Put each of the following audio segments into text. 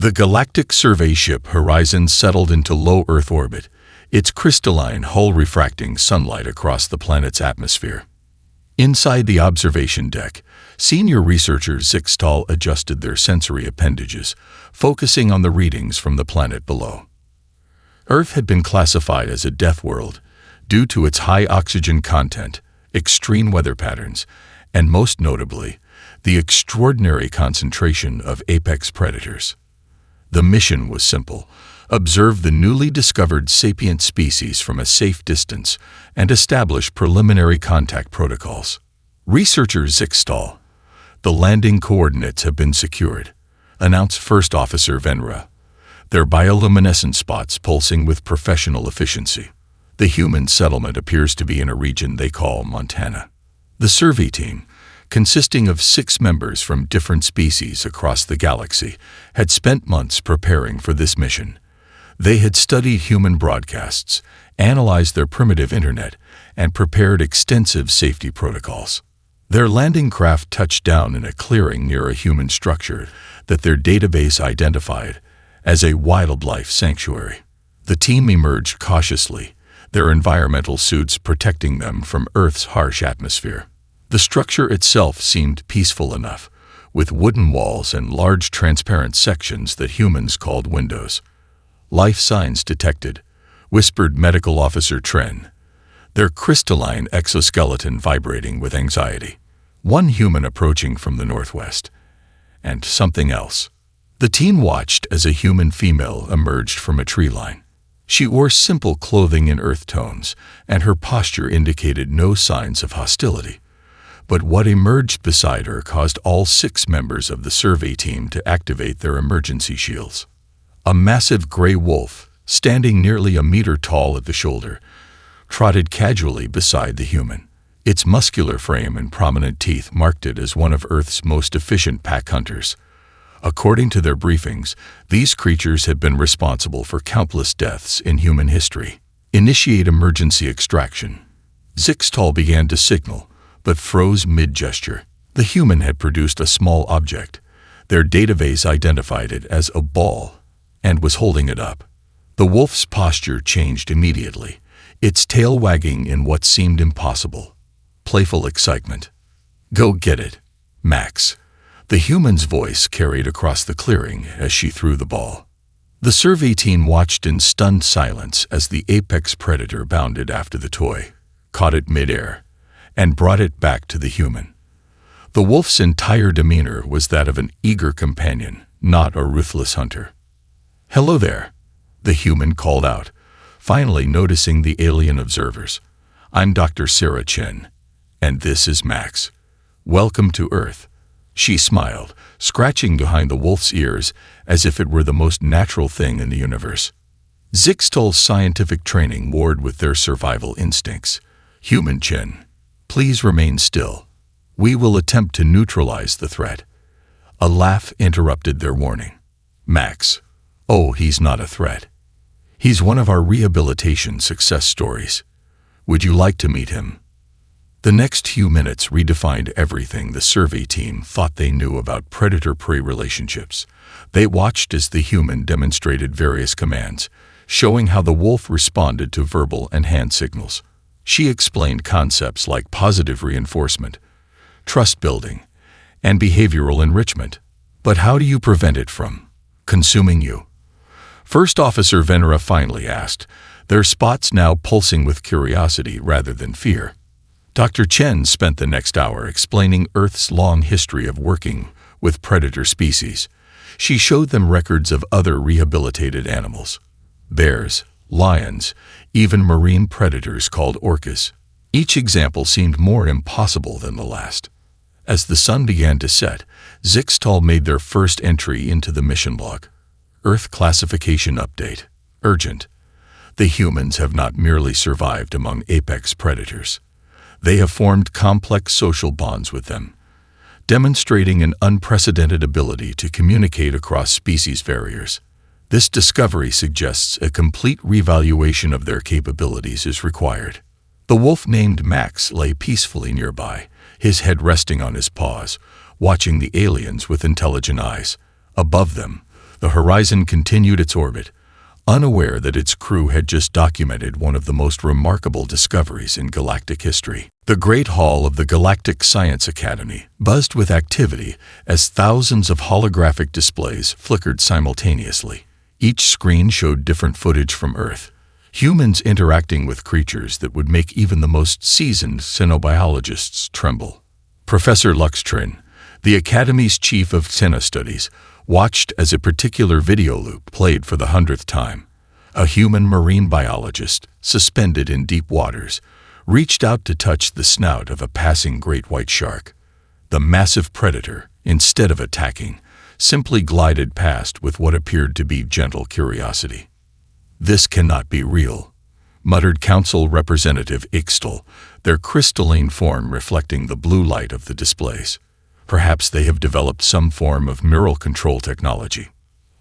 The Galactic survey ship Horizon settled into low Earth orbit, its crystalline hull refracting sunlight across the planet's atmosphere. Inside the observation deck, senior researcher Zixtal adjusted their sensory appendages, focusing on the readings from the planet below. Earth had been classified as a death world due to its high oxygen content, extreme weather patterns, and most notably, the extraordinary concentration of apex predators. The mission was simple: observe the newly discovered sapient species from a safe distance and establish preliminary contact protocols. Researcher Zixtal, the landing coordinates have been secured, announced First Officer Venra, their bioluminescent spots pulsing with professional efficiency. The human settlement appears to be in a region they call Montana. The survey team, consisting of 6 members from different species across the galaxy, had spent months preparing for this mission. They had studied human broadcasts, analyzed their primitive internet, and prepared extensive safety protocols. Their landing craft touched down in a clearing near a human structure that their database identified as a wildlife sanctuary. The team emerged cautiously, their environmental suits protecting them from Earth's harsh atmosphere. The structure itself seemed peaceful enough, with wooden walls and large transparent sections that humans called windows. "Life signs detected," whispered Medical Officer Tren, their crystalline exoskeleton vibrating with anxiety. One human approaching from the northwest. And something else. The team watched as a human female emerged from a tree line. She wore simple clothing in earth tones, and her posture indicated no signs of hostility. But what emerged beside her caused all 6 members of the survey team to activate their emergency shields. A massive gray wolf, standing nearly a meter tall at the shoulder, trotted casually beside the human. Its muscular frame and prominent teeth marked it as one of Earth's most efficient pack hunters. According to their briefings, these creatures had been responsible for countless deaths in human history. "Initiate emergency extraction." Zixtal began to signal, but froze mid-gesture. The human had produced a small object. Their database identified it as a ball and was holding it up. The wolf's posture changed immediately, its tail wagging in what seemed impossible. Playful excitement. "Go get it, Max." The human's voice carried across the clearing as she threw the ball. The survey team watched in stunned silence as the apex predator bounded after the toy, caught it midair, and brought it back to the human. The wolf's entire demeanor was that of an eager companion, not a ruthless hunter. "Hello there," the human called out, finally noticing the alien observers. "I'm Dr. Sarah Chen, and this is Max. Welcome to Earth." She smiled, scratching behind the wolf's ears as if it were the most natural thing in the universe. Zixtal's scientific training warred with their survival instincts. "Human Chen, please remain still. We will attempt to neutralize the threat." A laugh interrupted their warning. "Max, oh, he's not a threat. He's one of our rehabilitation success stories. Would you like to meet him?" The next few minutes redefined everything the survey team thought they knew about predator-prey relationships. They watched as the human demonstrated various commands, showing how the wolf responded to verbal and hand signals. She explained concepts like positive reinforcement, trust building, and behavioral enrichment. But how do you prevent it from consuming you? First Officer Venera finally asked, their spots now pulsing with curiosity rather than fear. Dr. Chen spent the next hour explaining Earth's long history of working with predator species. She showed them records of other rehabilitated animals: bears, lions, even marine predators called orcas. Each example seemed more impossible than the last. As the sun began to set, Zixtal made their first entry into the mission log. Earth classification update. Urgent. The humans have not merely survived among apex predators. They have formed complex social bonds with them, demonstrating an unprecedented ability to communicate across species barriers. This discovery suggests a complete reevaluation of their capabilities is required. The wolf named Max lay peacefully nearby, his head resting on his paws, watching the aliens with intelligent eyes. Above them, The Horizon continued its orbit, unaware that its crew had just documented one of the most remarkable discoveries in galactic history. The Great Hall of the Galactic Science Academy buzzed with activity as thousands of holographic displays flickered simultaneously. Each screen showed different footage from Earth, humans interacting with creatures that would make even the most seasoned xenobiologists tremble. Professor Luxtrin, the Academy's chief of xenostudies, watched as a particular video loop played for the 100th time. A human marine biologist, suspended in deep waters, reached out to touch the snout of a passing great white shark. The massive predator, instead of attacking, simply glided past with what appeared to be gentle curiosity. "This cannot be real," muttered Council Representative Ixtal, their crystalline form reflecting the blue light of the displays. "Perhaps they have developed some form of neural control technology."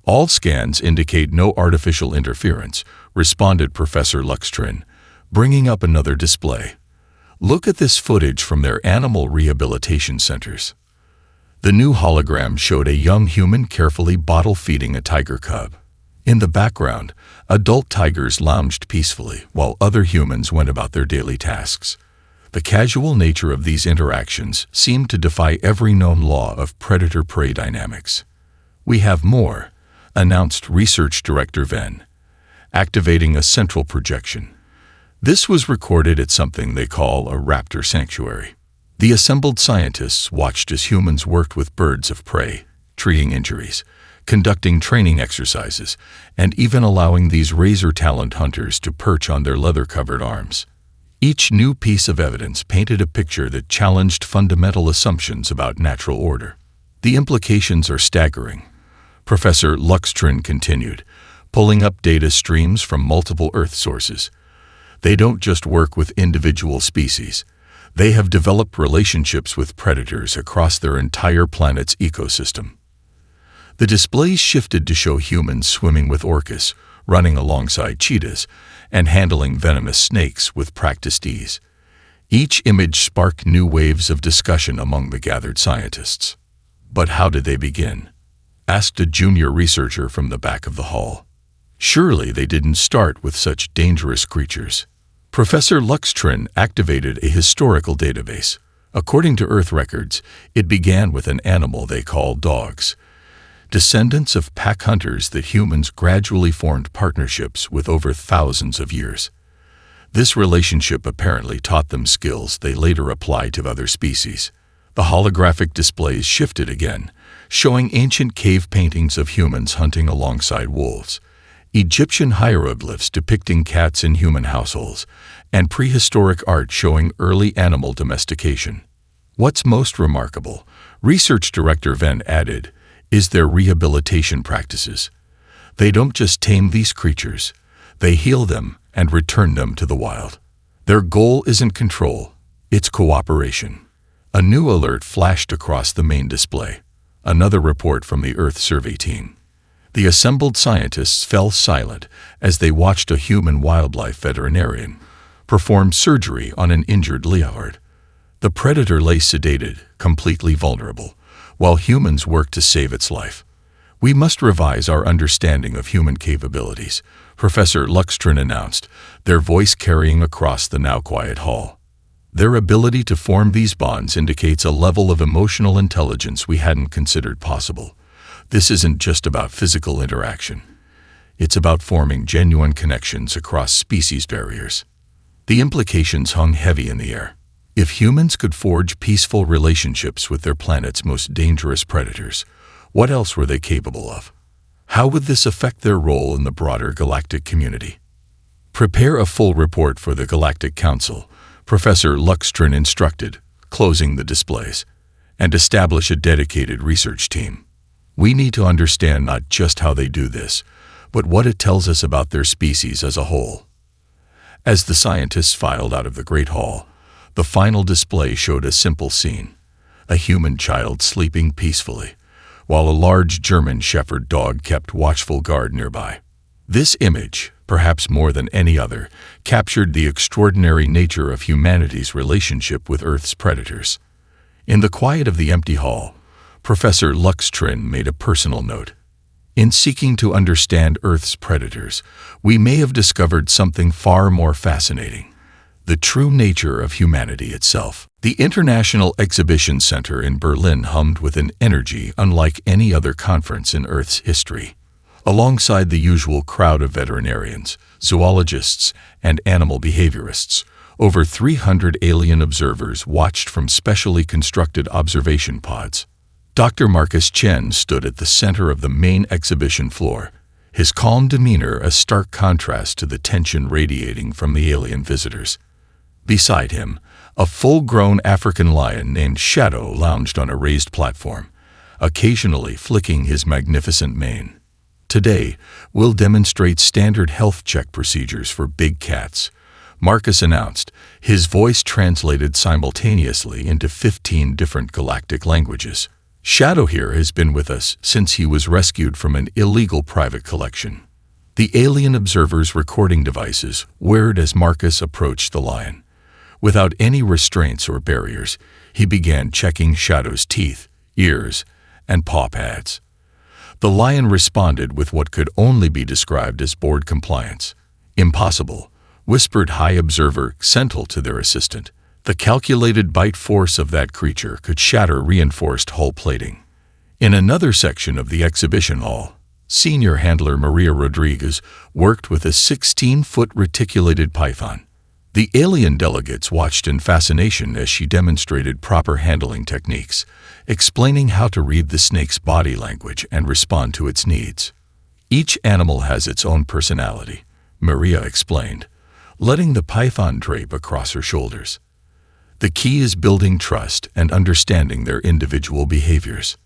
"All scans indicate no artificial interference," responded Professor Luxtrin, bringing up another display. "Look at this footage from their animal rehabilitation centers." The new hologram showed a young human carefully bottle-feeding a tiger cub. In the background, adult tigers lounged peacefully while other humans went about their daily tasks. The casual nature of these interactions seemed to defy every known law of predator-prey dynamics. "We have more," announced Research Director Venn, activating a central projection. This was recorded at something they call a raptor sanctuary. The assembled scientists watched as humans worked with birds of prey, treating injuries, conducting training exercises, and even allowing these razor-taloned hunters to perch on their leather-covered arms. Each new piece of evidence painted a picture that challenged fundamental assumptions about natural order. "The implications are staggering," Professor Luxtrin continued, pulling up data streams from multiple Earth sources. "They don't just work with individual species. They have developed relationships with predators across their entire planet's ecosystem." The displays shifted to show humans swimming with orcas, running alongside cheetahs, and handling venomous snakes with practiced ease. Each image sparked new waves of discussion among the gathered scientists. "But how did they begin?" asked a junior researcher from the back of the hall. "Surely they didn't start with such dangerous creatures." Professor Luxtrin activated a historical database. According to Earth records, it began with an animal they call dogs, descendants of pack hunters that humans gradually formed partnerships with over thousands of years. This relationship apparently taught them skills they later applied to other species. The holographic displays shifted again, showing ancient cave paintings of humans hunting alongside wolves, Egyptian hieroglyphs depicting cats in human households, and prehistoric art showing early animal domestication. "What's most remarkable," Research Director Venn added, "is their rehabilitation practices. They don't just tame these creatures, they heal them and return them to the wild. Their goal isn't control, it's cooperation." A new alert flashed across the main display. Another report from the Earth Survey team. The assembled scientists fell silent as they watched a human wildlife veterinarian perform surgery on an injured leopard. The predator lay sedated, completely vulnerable, while humans worked to save its life. "We must revise our understanding of human capabilities," Professor Luxtrin announced, their voice carrying across the now quiet hall. "Their ability to form these bonds indicates a level of emotional intelligence we hadn't considered possible. This isn't just about physical interaction. It's about forming genuine connections across species barriers." The implications hung heavy in the air. If humans could forge peaceful relationships with their planet's most dangerous predators, what else were they capable of? How would this affect their role in the broader galactic community? "Prepare a full report for the Galactic Council," Professor Luxtrin instructed, closing the displays, "and establish a dedicated research team. We need to understand not just how they do this, but what it tells us about their species as a whole." As the scientists filed out of the Great Hall, the final display showed a simple scene: a human child sleeping peacefully, while a large German shepherd dog kept watchful guard nearby. This image, perhaps more than any other, captured the extraordinary nature of humanity's relationship with Earth's predators. In the quiet of the empty hall, Professor Luxtrin made a personal note. In seeking to understand Earth's predators, we may have discovered something far more fascinating: the true nature of humanity itself. The International Exhibition Center in Berlin hummed with an energy unlike any other conference in Earth's history. Alongside the usual crowd of veterinarians, zoologists, and animal behaviorists, over 300 alien observers watched from specially constructed observation pods. Dr. Marcus Chen stood at the center of the main exhibition floor, his calm demeanor a stark contrast to the tension radiating from the alien visitors. Beside him, a full-grown African lion named Shadow lounged on a raised platform, occasionally flicking his magnificent mane. "Today, we'll demonstrate standard health check procedures for big cats," Marcus announced, his voice translated simultaneously into 15 different galactic languages. "Shadow here has been with us since he was rescued from an illegal private collection." The alien observer's recording devices whirred as Marcus approached the lion. Without any restraints or barriers, he began checking Shadow's teeth, ears, and paw pads. The lion responded with what could only be described as bored compliance. "Impossible," whispered High Observer Sentinel to their assistant. The calculated bite force of that creature could shatter reinforced hull plating. In another section of the exhibition hall, senior handler Maria Rodriguez worked with a 16-foot reticulated python. The alien delegates watched in fascination as she demonstrated proper handling techniques, explaining how to read the snake's body language and respond to its needs. "Each animal has its own personality," Maria explained, letting the python drape across her shoulders. "The key is building trust and understanding their individual behaviors."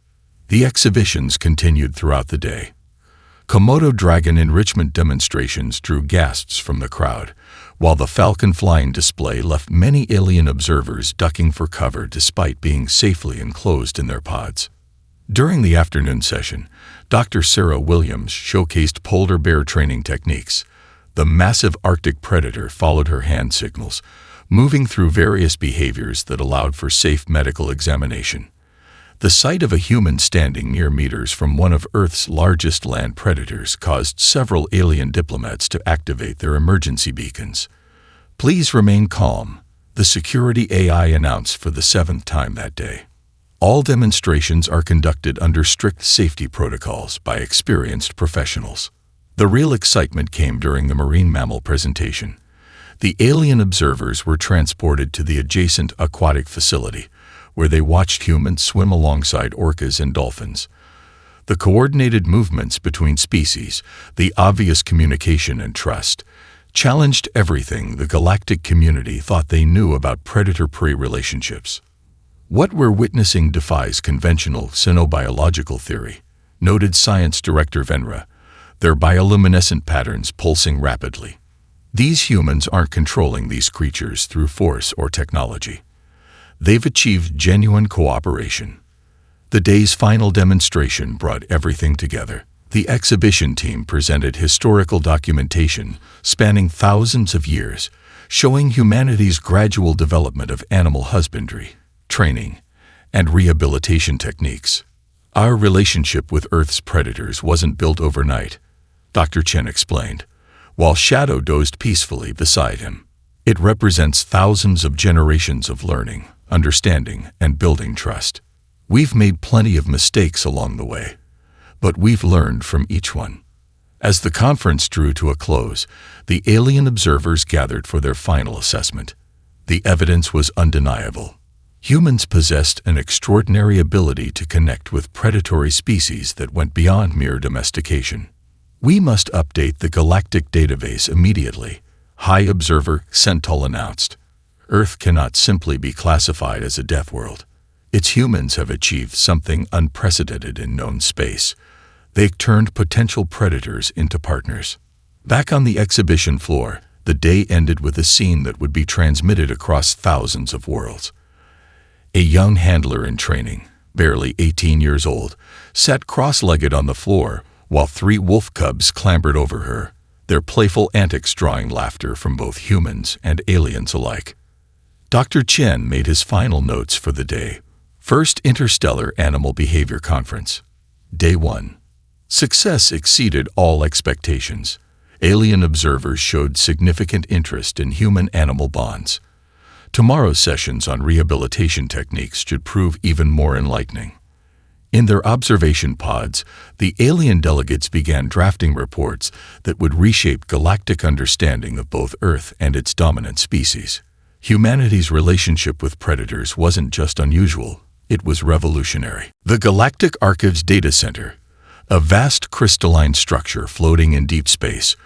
The exhibitions continued throughout the day. Komodo dragon enrichment demonstrations drew gasps from the crowd, while the falcon flying display left many alien observers ducking for cover despite being safely enclosed in their pods. During the afternoon session, Dr. Sarah Williams showcased polar bear training techniques. The massive Arctic predator followed her hand signals, moving through various behaviors that allowed for safe medical examination. The sight of a human standing mere meters from one of Earth's largest land predators caused several alien diplomats to activate their emergency beacons. "Please remain calm," the security AI announced for the 7th time that day. All demonstrations are conducted under strict safety protocols by experienced professionals. The real excitement came during the marine mammal presentation. The alien observers were transported to the adjacent aquatic facility, where they watched humans swim alongside orcas and dolphins. The coordinated movements between species, the obvious communication and trust, challenged everything the galactic community thought they knew about predator-prey relationships. "What we're witnessing defies conventional xenobiological theory," noted science director Venra, their bioluminescent patterns pulsing rapidly. "These humans aren't controlling these creatures through force or technology. They've achieved genuine cooperation." The day's final demonstration brought everything together. The exhibition team presented historical documentation spanning thousands of years, showing humanity's gradual development of animal husbandry, training, and rehabilitation techniques. "Our relationship with Earth's predators wasn't built overnight," Dr. Chen explained, while Shadow dozed peacefully beside him. "It represents thousands of generations of learning, understanding, and building trust. We've made plenty of mistakes along the way, but we've learned from each one." As the conference drew to a close, the alien observers gathered for their final assessment. The evidence was undeniable. Humans possessed an extraordinary ability to connect with predatory species that went beyond mere domestication. "We must update the galactic database immediately," High Observer Sentinel announced. "Earth cannot simply be classified as a death world. Its humans have achieved something unprecedented in known space. They've turned potential predators into partners." Back on the exhibition floor, the day ended with a scene that would be transmitted across thousands of worlds. A young handler in training, barely 18 years old, sat cross-legged on the floor while 3 wolf cubs clambered over her, their playful antics drawing laughter from both humans and aliens alike. Dr. Chen made his final notes for the day. First Interstellar Animal Behavior Conference. Day 1. Success exceeded all expectations. Alien observers showed significant interest in human-animal bonds. Tomorrow's sessions on rehabilitation techniques should prove even more enlightening. In their observation pods, the alien delegates began drafting reports that would reshape galactic understanding of both Earth and its dominant species. Humanity's relationship with predators wasn't just unusual, it was revolutionary. The Galactic Archives Data Center, a vast crystalline structure floating in deep space,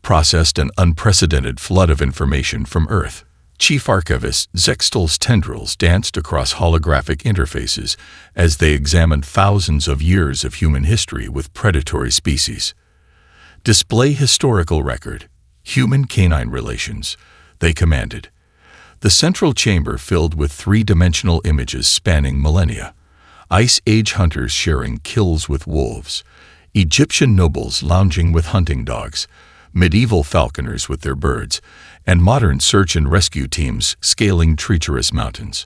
processed an unprecedented flood of information from Earth. Chief Archivist Zextal's tendrils danced across holographic interfaces as they examined thousands of years of human history with predatory species. Display historical record, human-canine relations, they commanded. The central chamber filled with three-dimensional images spanning millennia. Ice Age hunters sharing kills with wolves, Egyptian nobles lounging with hunting dogs, medieval falconers with their birds, and modern search and rescue teams scaling treacherous mountains.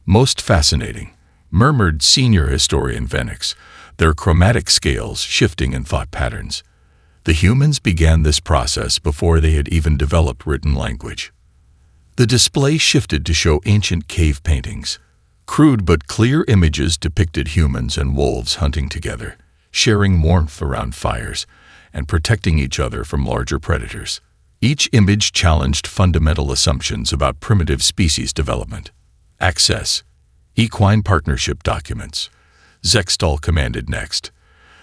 Most fascinating, murmured senior historian Venix, their chromatic scales shifting in thought patterns. The humans began this process before they had even developed written language. The display shifted to show ancient cave paintings. Crude but clear images depicted humans and wolves hunting together, sharing warmth around fires, and protecting each other from larger predators. Each image challenged fundamental assumptions about primitive species development. Access. Equine partnership documents. Zextal commanded next.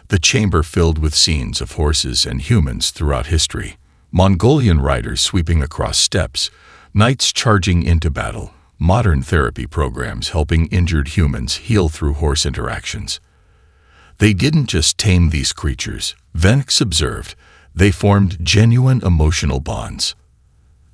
The chamber filled with scenes of horses and humans throughout history. Mongolian riders sweeping across steppes, knights charging into battle, modern therapy programs helping injured humans heal through horse interactions. They didn't just tame these creatures, Venix observed, they formed genuine emotional bonds.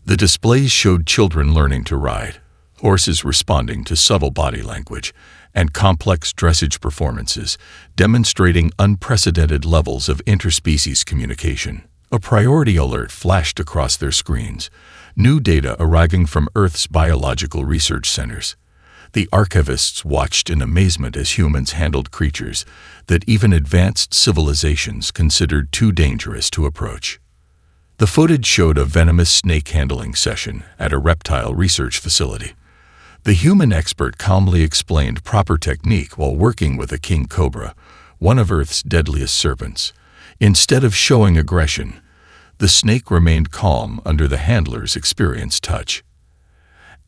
The displays showed children learning to ride, horses responding to subtle body language, and complex dressage performances, demonstrating unprecedented levels of interspecies communication. A priority alert flashed across their screens, new data arriving from Earth's biological research centers. The archivists watched in amazement as humans handled creatures that even advanced civilizations considered too dangerous to approach. The footage showed a venomous snake handling session at a reptile research facility. The human expert calmly explained proper technique while working with a king cobra, one of Earth's deadliest serpents. Instead of showing aggression, the snake remained calm under the handler's experienced touch.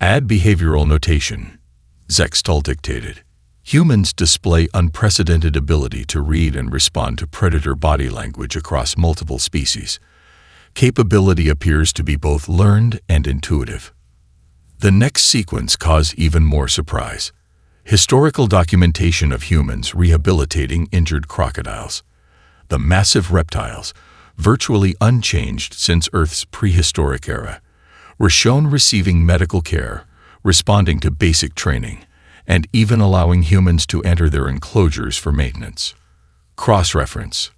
Add behavioral notation, Zextal dictated. Humans display unprecedented ability to read and respond to predator body language across multiple species. Capability appears to be both learned and intuitive. The next sequence caused even more surprise. Historical documentation of humans rehabilitating injured crocodiles. The massive reptiles, virtually unchanged since Earth's prehistoric era, were shown receiving medical care, responding to basic training, and even allowing humans to enter their enclosures for maintenance. Cross-reference.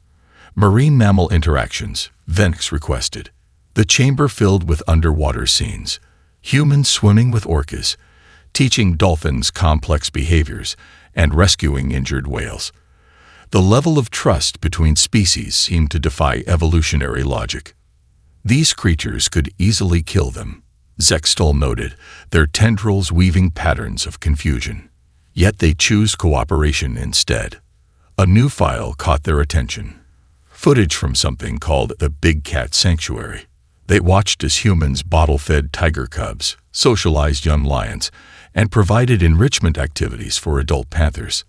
Marine mammal interactions, Venix requested. The chamber filled with underwater scenes, humans swimming with orcas, teaching dolphins complex behaviors, and rescuing injured whales. The level of trust between species seemed to defy evolutionary logic. These creatures could easily kill them, Zextal noted, their tendrils weaving patterns of confusion. Yet they choose cooperation instead. A new file caught their attention. Footage from something called the Big Cat Sanctuary. They watched as humans bottle-fed tiger cubs, socialized young lions, and provided enrichment activities for adult panthers.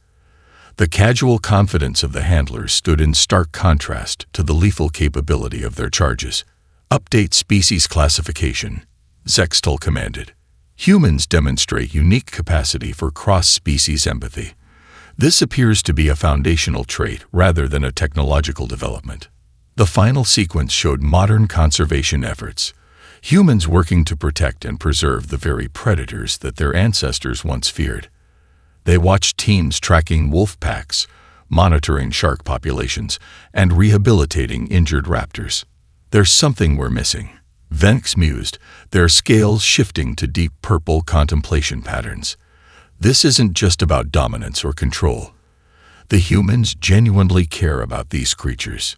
The casual confidence of the handlers stood in stark contrast to the lethal capability of their charges. Update species classification, Zextal commanded. Humans demonstrate unique capacity for cross-species empathy. This appears to be a foundational trait rather than a technological development. The final sequence showed modern conservation efforts, humans working to protect and preserve the very predators that their ancestors once feared. They watched teams tracking wolf packs, monitoring shark populations, and rehabilitating injured raptors. There's something we're missing, Venix mused, their scales shifting to deep purple contemplation patterns. This isn't just about dominance or control. The humans genuinely care about these creatures.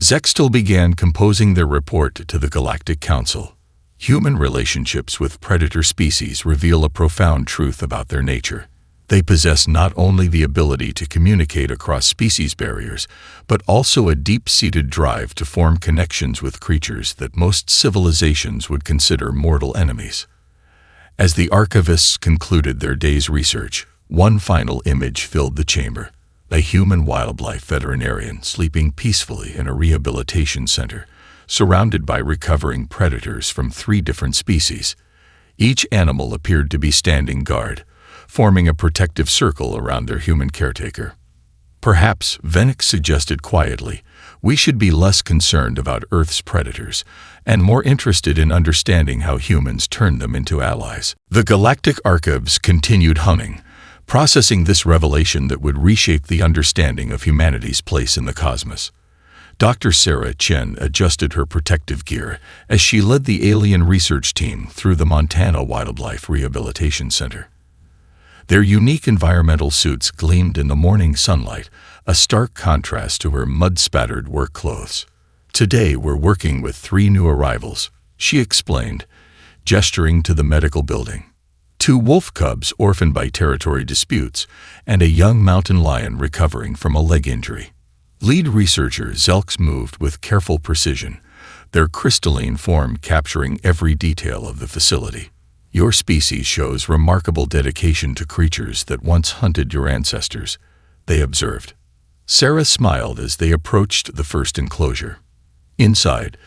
Zextal began composing their report to the Galactic Council. Human relationships with predator species reveal a profound truth about their nature. They possess not only the ability to communicate across species barriers, but also a deep-seated drive to form connections with creatures that most civilizations would consider mortal enemies. As the archivists concluded their day's research, one final image filled the chamber. A human wildlife veterinarian sleeping peacefully in a rehabilitation center, surrounded by recovering predators from 3 different species. Each animal appeared to be standing guard, forming a protective circle around their human caretaker. Perhaps, Venix suggested quietly, we should be less concerned about Earth's predators and more interested in understanding how humans turn them into allies. The Galactic Archives continued humming, processing this revelation that would reshape the understanding of humanity's place in the cosmos. Dr. Sarah Chen adjusted her protective gear as she led the alien research team through the Montana Wildlife Rehabilitation Center. Their unique environmental suits gleamed in the morning sunlight, a stark contrast to her mud-spattered work clothes. Today we're working with 3 new arrivals, she explained, gesturing to the medical building. 2 wolf cubs orphaned by territory disputes, and a young mountain lion recovering from a leg injury. Lead researcher Zelx moved with careful precision, their crystalline form capturing every detail of the facility. Your species shows remarkable dedication to creatures that once hunted your ancestors, they observed. Sarah smiled as they approached the first enclosure. Inside,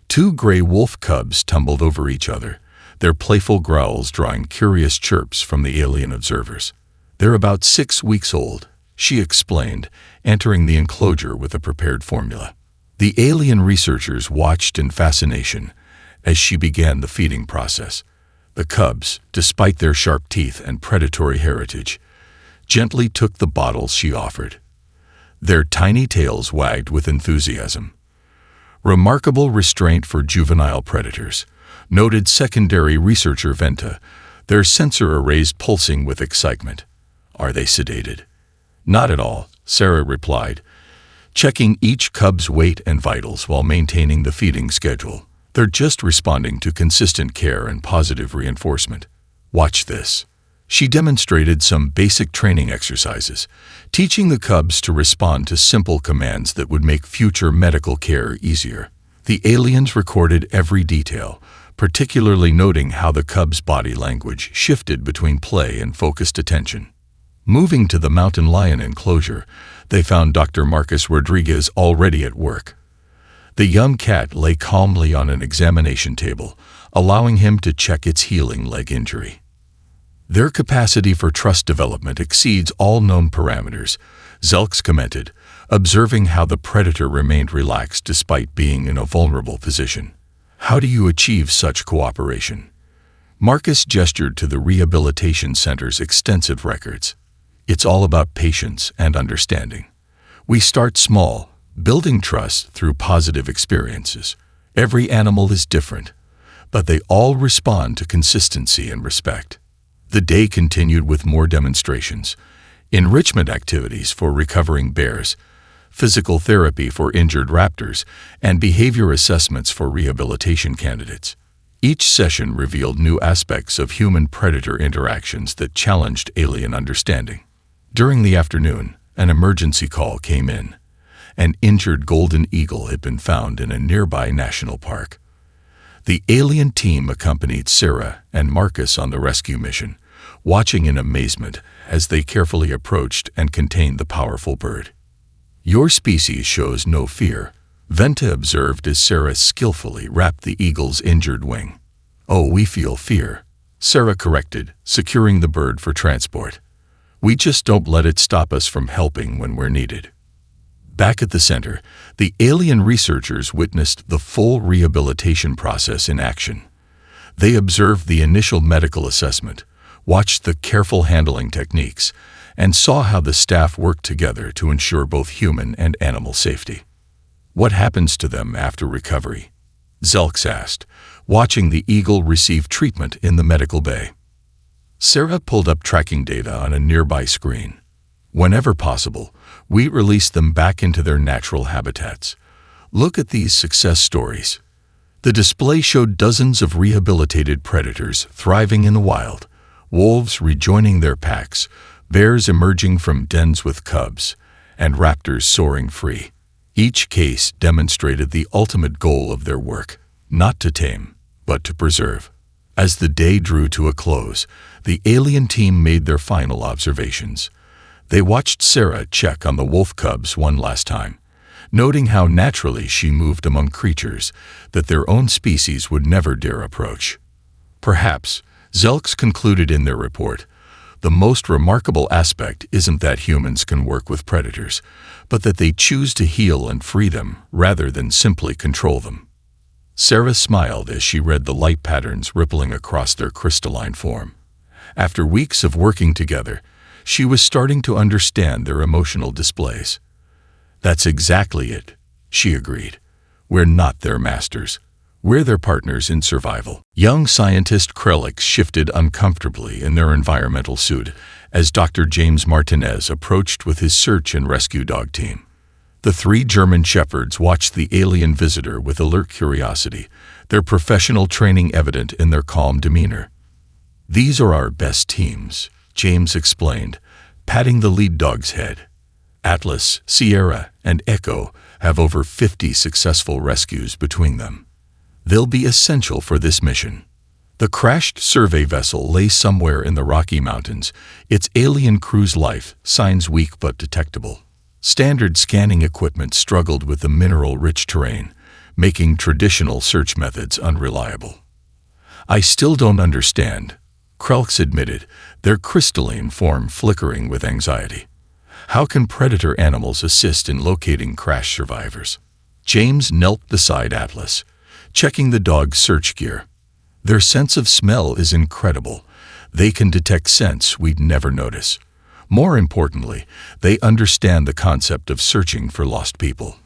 2 gray wolf cubs tumbled over each other, their playful growls drawing curious chirps from the alien observers. They're about 6 weeks old, she explained, entering the enclosure with a prepared formula. The alien researchers watched in fascination as she began the feeding process. The cubs, despite their sharp teeth and predatory heritage, gently took the bottles she offered. Their tiny tails wagged with enthusiasm. Remarkable restraint for juvenile predators, noted secondary researcher Venta, their sensor arrays pulsing with excitement. Are they sedated? Not at all, Sarah replied, checking each cub's weight and vitals while maintaining the feeding schedule. They're just responding to consistent care and positive reinforcement. Watch this. She demonstrated some basic training exercises, teaching the cubs to respond to simple commands that would make future medical care easier. The aliens recorded every detail, particularly noting how the cubs' body language shifted between play and focused attention. Moving to the mountain lion enclosure, they found Dr. Marcus Rodriguez already at work. The young cat lay calmly on an examination table, allowing him to check its healing leg injury. Their capacity for trust development exceeds all known parameters, Zelx commented, observing how the predator remained relaxed despite being in a vulnerable position. How do you achieve such cooperation? Marcus gestured to the rehabilitation center's extensive records. It's all about patience and understanding. We start small, building trust through positive experiences. Every animal is different, but they all respond to consistency and respect. The day continued with more demonstrations, enrichment activities for recovering bears, physical therapy for injured raptors, and behavior assessments for rehabilitation candidates. Each session revealed new aspects of human-predator interactions that challenged alien understanding. During the afternoon, an emergency call came in. An injured golden eagle had been found in a nearby national park. The alien team accompanied Sarah and Marcus on the rescue mission, watching in amazement as they carefully approached and contained the powerful bird. Your species shows no fear, Venta observed as Sarah skillfully wrapped the eagle's injured wing. Oh, we feel fear, Sarah corrected, securing the bird for transport. We just don't let it stop us from helping when we're needed. Back at the center, the alien researchers witnessed the full rehabilitation process in action. They observed the initial medical assessment, watched the careful handling techniques, and saw how the staff worked together to ensure both human and animal safety. What happens to them after recovery? Zelx asked, watching the eagle receive treatment in the medical bay. Sarah pulled up tracking data on a nearby screen. Whenever possible, we release them back into their natural habitats. Look at these success stories. The display showed dozens of rehabilitated predators thriving in the wild, wolves rejoining their packs, bears emerging from dens with cubs, and raptors soaring free. Each case demonstrated the ultimate goal of their work, not to tame, but to preserve. As the day drew to a close, the alien team made their final observations. They watched Sarah check on the wolf cubs one last time, noting how naturally she moved among creatures that their own species would never dare approach. Perhaps, Zelks concluded in their report, the most remarkable aspect isn't that humans can work with predators, but that they choose to heal and free them rather than simply control them. Sarah smiled as she read the light patterns rippling across their crystalline form. After weeks of working together, she was starting to understand their emotional displays. That's exactly it, she agreed. We're not their masters. We're their partners in survival. Young scientist Chronicles shifted uncomfortably in their environmental suit as Dr. James Martinez approached with his search and rescue dog team. The three German shepherds watched the alien visitor with alert curiosity, their professional training evident in their calm demeanor. "These are our best teams," James explained, patting the lead dog's head. "Atlas, Sierra, and Echo have over 50 successful rescues between them. They'll be essential for this mission." The crashed survey vessel lay somewhere in the Rocky Mountains, its alien crew's life signs weak but detectable. Standard scanning equipment struggled with the mineral-rich terrain, making traditional search methods unreliable. "I still don't understand," Chronicles admitted, their crystalline form flickering with anxiety. "How can predator animals assist in locating crash survivors?" James knelt beside Atlas, checking the dog's search gear. "Their sense of smell is incredible. They can detect scents we'd never notice. More importantly, they understand the concept of searching for lost people.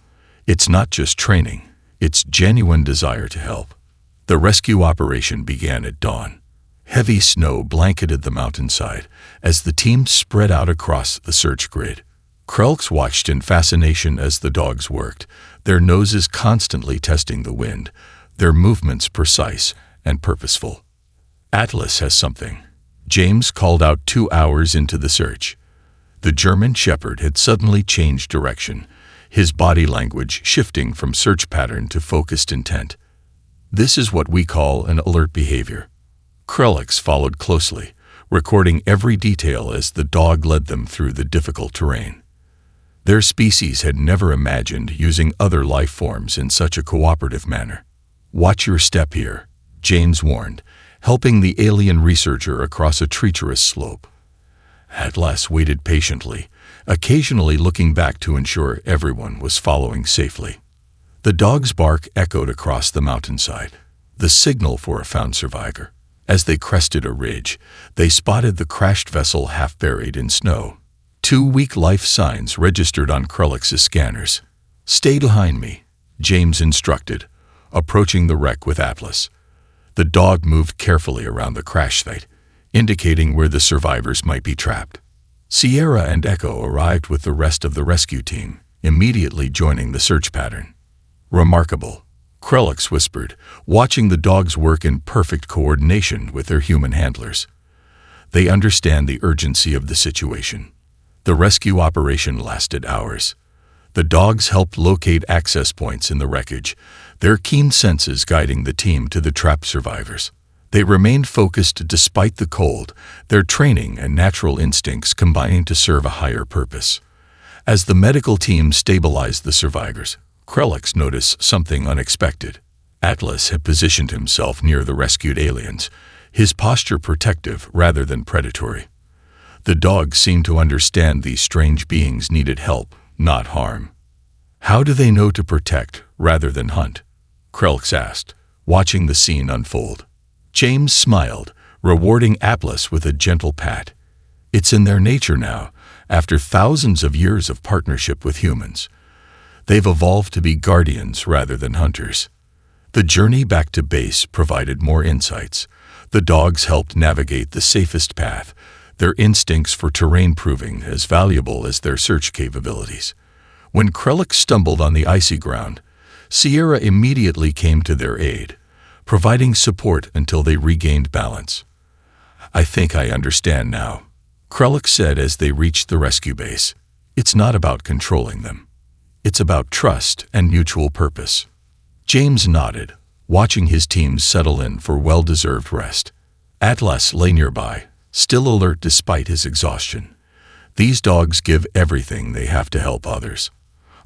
It's not just training, it's genuine desire to help." The rescue operation began at dawn. Heavy snow blanketed the mountainside as the team spread out across the search grid. Chronicles watched in fascination as the dogs worked, their noses constantly testing the wind, their movements precise and purposeful. "Atlas has something," James called out 2 hours into the search. The German shepherd had suddenly changed direction, his body language shifting from search pattern to focused intent. "This is what we call an alert behavior." Chronicles followed closely, recording every detail as the dog led them through the difficult terrain. Their species had never imagined using other life forms in such a cooperative manner. "Watch your step here," James warned, helping the alien researcher across a treacherous slope. Atlas waited patiently, occasionally looking back to ensure everyone was following safely. The dog's bark echoed across the mountainside, the signal for a found survivor. As they crested a ridge, they spotted the crashed vessel half buried in snow. 2 weak life signs registered on Chronicles' scanners. "Stay behind me," James instructed, approaching the wreck with Atlas. The dog moved carefully around the crash site, indicating where the survivors might be trapped. Sierra and Echo arrived with the rest of the rescue team, immediately joining the search pattern. "Remarkable," Chronicles whispered, watching the dogs work in perfect coordination with their human handlers. "They understand the urgency of the situation." The rescue operation lasted hours. The dogs helped locate access points in the wreckage, their keen senses guiding the team to the trapped survivors. They remained focused despite the cold, their training and natural instincts combining to serve a higher purpose. As the medical team stabilized the survivors, Chronicles noticed something unexpected. Atlas had positioned himself near the rescued aliens, his posture protective rather than predatory. The dogs seemed to understand these strange beings needed help, not harm. "How do they know to protect rather than hunt?" Chronicles asked, watching the scene unfold. James smiled, rewarding Atlas with a gentle pat. "It's in their nature now, after thousands of years of partnership with humans. They've evolved to be guardians rather than hunters." The journey back to base provided more insights. The dogs helped navigate the safest path, their instincts for terrain proving as valuable as their search capabilities. When Krellick stumbled on the icy ground, Sierra immediately came to their aid, providing support until they regained balance. "I think I understand now," Krellick said as they reached the rescue base. "It's not about controlling them. It's about trust and mutual purpose." James nodded, watching his team settle in for well-deserved rest. Atlas lay nearby, still alert despite his exhaustion. "These dogs give everything they have to help others.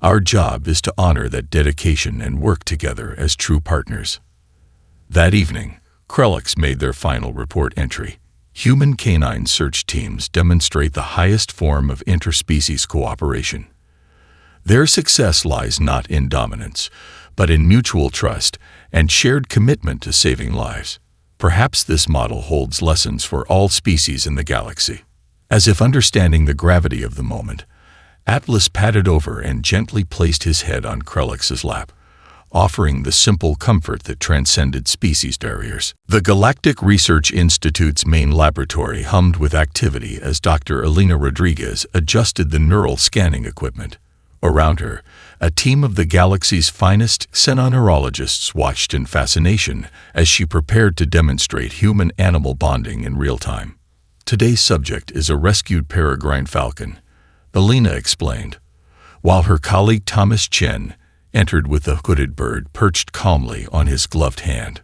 Our job is to honor that dedication and work together as true partners." That evening, Krellick made their final report entry. Human canine search teams demonstrate the highest form of interspecies cooperation. Their success lies not in dominance, but in mutual trust and shared commitment to saving lives. Perhaps this model holds lessons for all species in the galaxy. As if understanding the gravity of the moment, Atlas padded over and gently placed his head on Krellick's lap, offering the simple comfort that transcended species barriers. The Galactic Research Institute's main laboratory hummed with activity as Dr. Elena Rodriguez adjusted the neural scanning equipment. Around her, a team of the galaxy's finest xenoneurologists watched in fascination as she prepared to demonstrate human-animal bonding in real time. "Today's subject is a rescued peregrine falcon," Elena explained, while her colleague Thomas Chen entered with the hooded bird perched calmly on his gloved hand.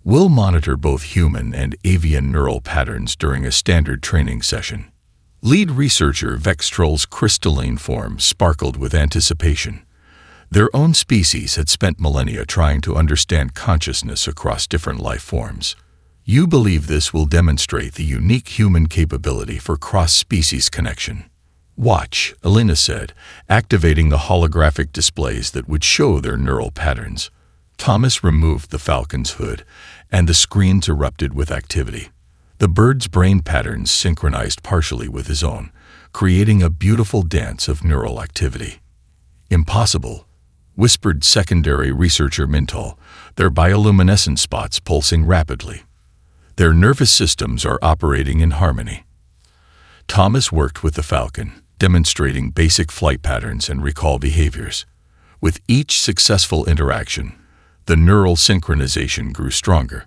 "We'll monitor both human and avian neural patterns during a standard training session." Lead researcher Vextrol's crystalline form sparkled with anticipation. Their own species had spent millennia trying to understand consciousness across different life forms. "You believe this will demonstrate the unique human capability for cross-species connection." "Watch," Elena said, activating the holographic displays that would show their neural patterns. Thomas removed the falcon's hood, and the screens erupted with activity. The bird's brain patterns synchronized partially with his own, creating a beautiful dance of neural activity. "Impossible," whispered secondary researcher Mintal, their bioluminescent spots pulsing rapidly. "Their nervous systems are operating in harmony." Thomas worked with the falcon, demonstrating basic flight patterns and recall behaviors. With each successful interaction, the neural synchronization grew stronger.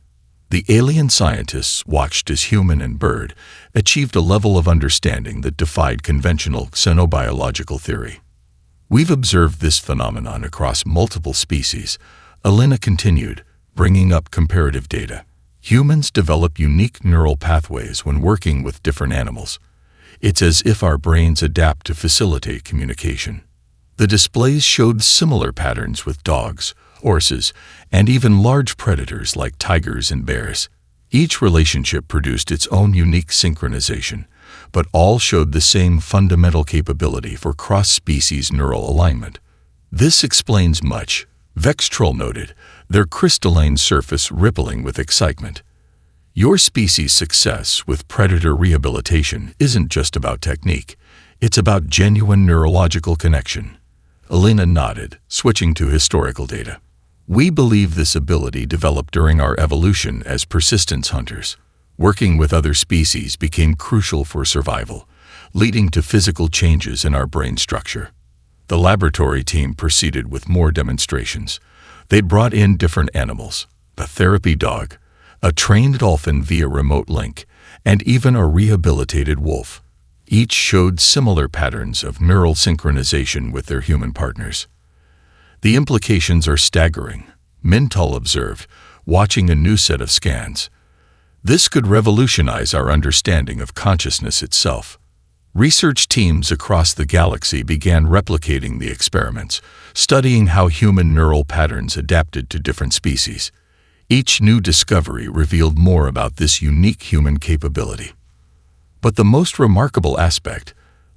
The alien scientists watched as human and bird achieved a level of understanding that defied conventional xenobiological theory. "We've observed this phenomenon across multiple species," Elena continued, bringing up comparative data. "Humans develop unique neural pathways when working with different animals. It's as if our brains adapt to facilitate communication." The displays showed similar patterns with dogs, horses, and even large predators like tigers and bears. Each relationship produced its own unique synchronization, but all showed the same fundamental capability for cross-species neural alignment. "This explains much," Vextrol noted, their crystalline surface rippling with excitement. "Your species' success with predator rehabilitation isn't just about technique, it's about genuine neurological connection." Elena nodded, switching to historical data. "We believe this ability developed during our evolution as persistence hunters. Working with other species became crucial for survival, leading to physical changes in our brain structure." The laboratory team proceeded with more demonstrations. They brought in different animals, a therapy dog, a trained dolphin via remote link, and even a rehabilitated wolf. Each showed similar patterns of neural synchronization with their human partners. "The implications are staggering," Mintal observed, watching a new set of scans. "This could revolutionize our understanding of consciousness itself." Research teams across the galaxy began replicating the experiments, studying how human neural patterns adapted to different species. Each new discovery revealed more about this unique human capability. "But the most remarkable aspect,"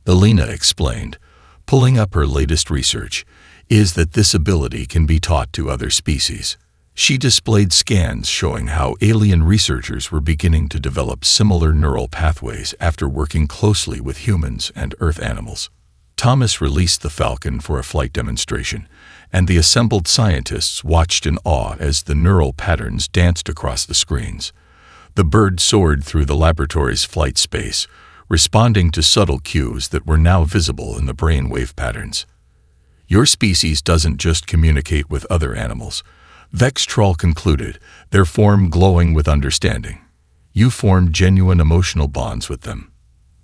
Elena explained, pulling up her latest research, "is that this ability can be taught to other species." She displayed scans showing how alien researchers were beginning to develop similar neural pathways after working closely with humans and Earth animals. Thomas released the falcon for a flight demonstration, and the assembled scientists watched in awe as the neural patterns danced across the screens. The bird soared through the laboratory's flight space, responding to subtle cues that were now visible in the brainwave patterns. Your species doesn't just communicate with other animals, Vextrol concluded, their form glowing with understanding. You form genuine emotional bonds with them.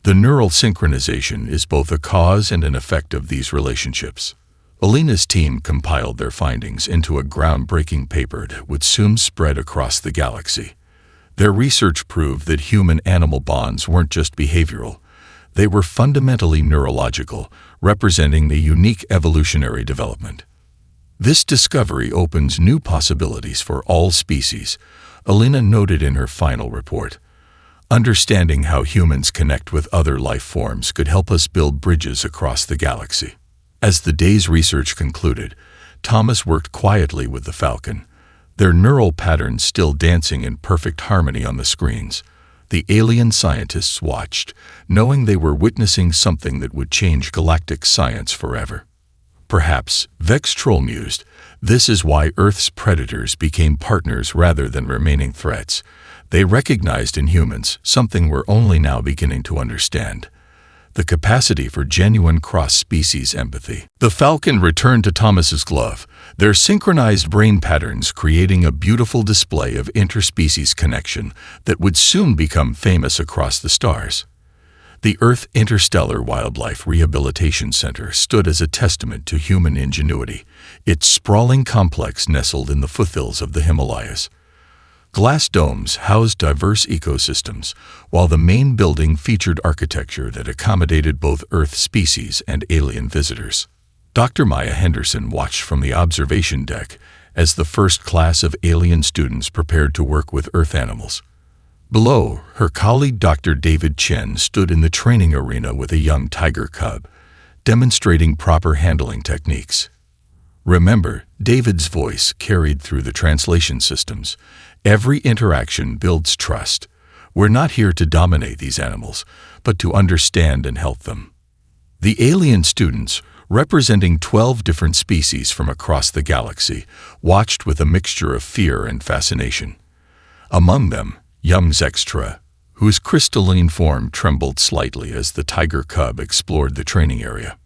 The neural synchronization is both a cause and an effect of these relationships. Alina's team compiled their findings into a groundbreaking paper that would soon spread across the galaxy. Their research proved that human-animal bonds weren't just behavioral. They were fundamentally neurological, representing a unique evolutionary development. This discovery opens new possibilities for all species, Alina noted in her final report. Understanding how humans connect with other life forms could help us build bridges across the galaxy. As the day's research concluded, Thomas worked quietly with the Falcon, their neural patterns still dancing in perfect harmony on the screens. The alien scientists watched, knowing they were witnessing something that would change galactic science forever. Perhaps, Vextrol mused, this is why Earth's predators became partners rather than remaining threats. They recognized in humans something we're only now beginning to understand: the capacity for genuine cross-species empathy. The Falcon returned to Thomas's glove, their synchronized brain patterns creating a beautiful display of interspecies connection that would soon become famous across the stars. The Earth Interstellar Wildlife Rehabilitation Center stood as a testament to human ingenuity, its sprawling complex nestled in the foothills of the Himalayas. Glass domes housed diverse ecosystems, while the main building featured architecture that accommodated both Earth species and alien visitors. Dr. Maya Henderson watched from the observation deck as the first class of alien students prepared to work with Earth animals. Below, her colleague Dr. David Chen stood in the training arena with a young tiger cub, demonstrating proper handling techniques. Remember, David's voice carried through the translation systems. Every interaction builds trust. We're not here to dominate these animals, but to understand and help them. The alien students, representing 12 different species from across the galaxy, watched with a mixture of fear and fascination. Among them, young Zextra, whose crystalline form trembled slightly as the tiger cub explored the training area.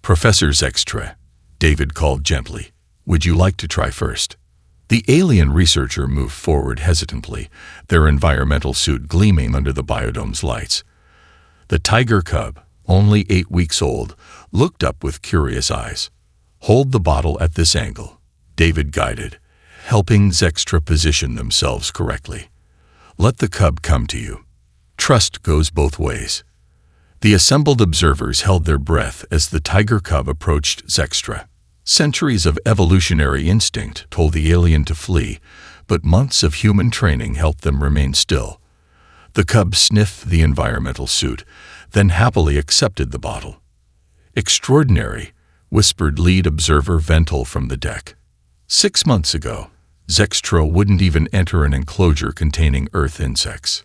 "Professor Zextra," David called gently, "would you like to try first?" The alien researcher moved forward hesitantly, their environmental suit gleaming under the biodome's lights. The tiger cub, only 8 weeks old, looked up with curious eyes. "Hold the bottle at this angle," David guided, helping Zextra position themselves correctly. "Let the cub come to you. Trust goes both ways." The assembled observers held their breath as the tiger cub approached Zextra. Centuries of evolutionary instinct told the alien to flee, but months of human training helped them remain still. The cub sniffed the environmental suit, then happily accepted the bottle. "Extraordinary," whispered lead observer Vental from the deck. 6 months ago, Zextra wouldn't even enter an enclosure containing Earth insects.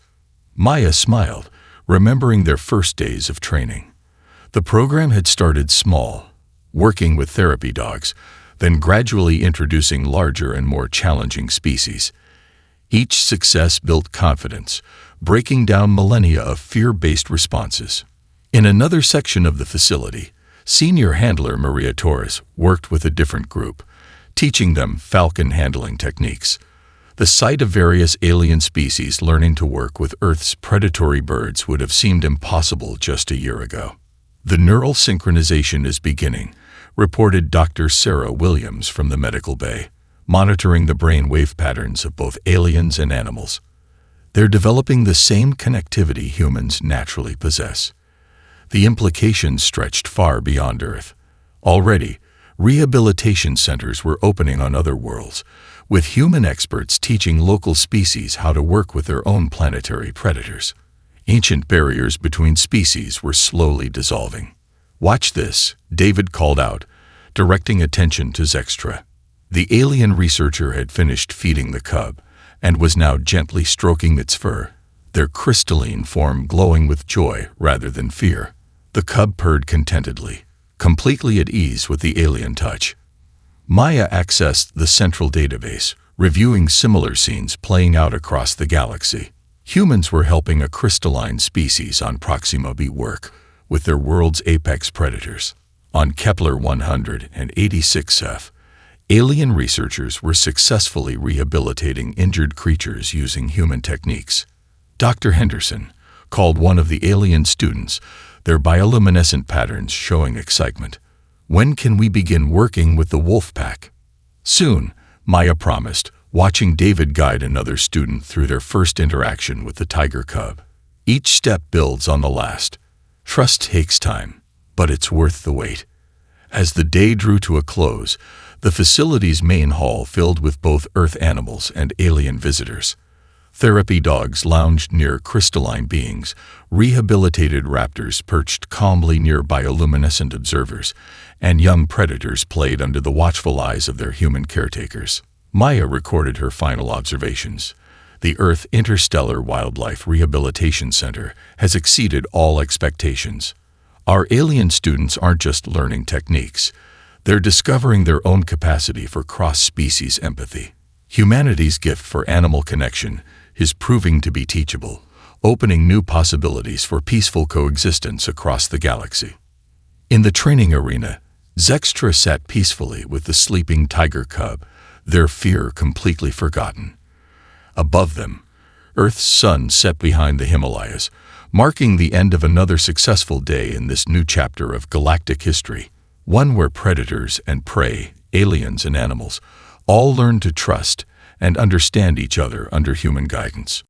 Maya smiled, remembering their first days of training. The program had started small, working with therapy dogs, then gradually introducing larger and more challenging species. Each success built confidence, breaking down millennia of fear-based responses. In another section of the facility, senior handler Maria Torres worked with a different group, teaching them falcon handling techniques. The sight of various alien species learning to work with Earth's predatory birds would have seemed impossible just a year ago. "The neural synchronization is beginning," reported Dr. Sarah Williams from the medical bay, monitoring the brain wave patterns of both aliens and animals. "They're developing the same connectivity humans naturally possess." The implications stretched far beyond Earth. Already, rehabilitation centers were opening on other worlds, with human experts teaching local species how to work with their own planetary predators. Ancient barriers between species were slowly dissolving. "Watch this," David called out, directing attention to Zextra. The alien researcher had finished feeding the cub and was now gently stroking its fur, their crystalline form glowing with joy rather than fear. The cub purred contentedly, completely at ease with the alien touch. Maya accessed the central database, reviewing similar scenes playing out across the galaxy. Humans were helping a crystalline species on Proxima B work with their world's apex predators. On Kepler 186f, alien researchers were successfully rehabilitating injured creatures using human techniques. Dr. Henderson called one of the alien students, their bioluminescent patterns showing excitement. "When can we begin working with the wolf pack?" "Soon," Maya promised, watching David guide another student through their first interaction with the tiger cub. Each step builds on the last. Trust takes time, but it's worth the wait. As the day drew to a close, the facility's main hall filled with both Earth animals and alien visitors. Therapy dogs lounged near crystalline beings, rehabilitated raptors perched calmly near bioluminescent observers, and young predators played under the watchful eyes of their human caretakers. Maya recorded her final observations. The Earth Interstellar Wildlife Rehabilitation Center has exceeded all expectations. Our alien students aren't just learning techniques. They're discovering their own capacity for cross-species empathy. Humanity's gift for animal connection is proving to be teachable, opening new possibilities for peaceful coexistence across the galaxy. In the training arena, Zextra sat peacefully with the sleeping tiger cub, their fear completely forgotten. Above them, Earth's sun set behind the Himalayas, marking the end of another successful day in this new chapter of galactic history, one where predators and prey, aliens and animals, all learn to trust and understand each other under human guidance.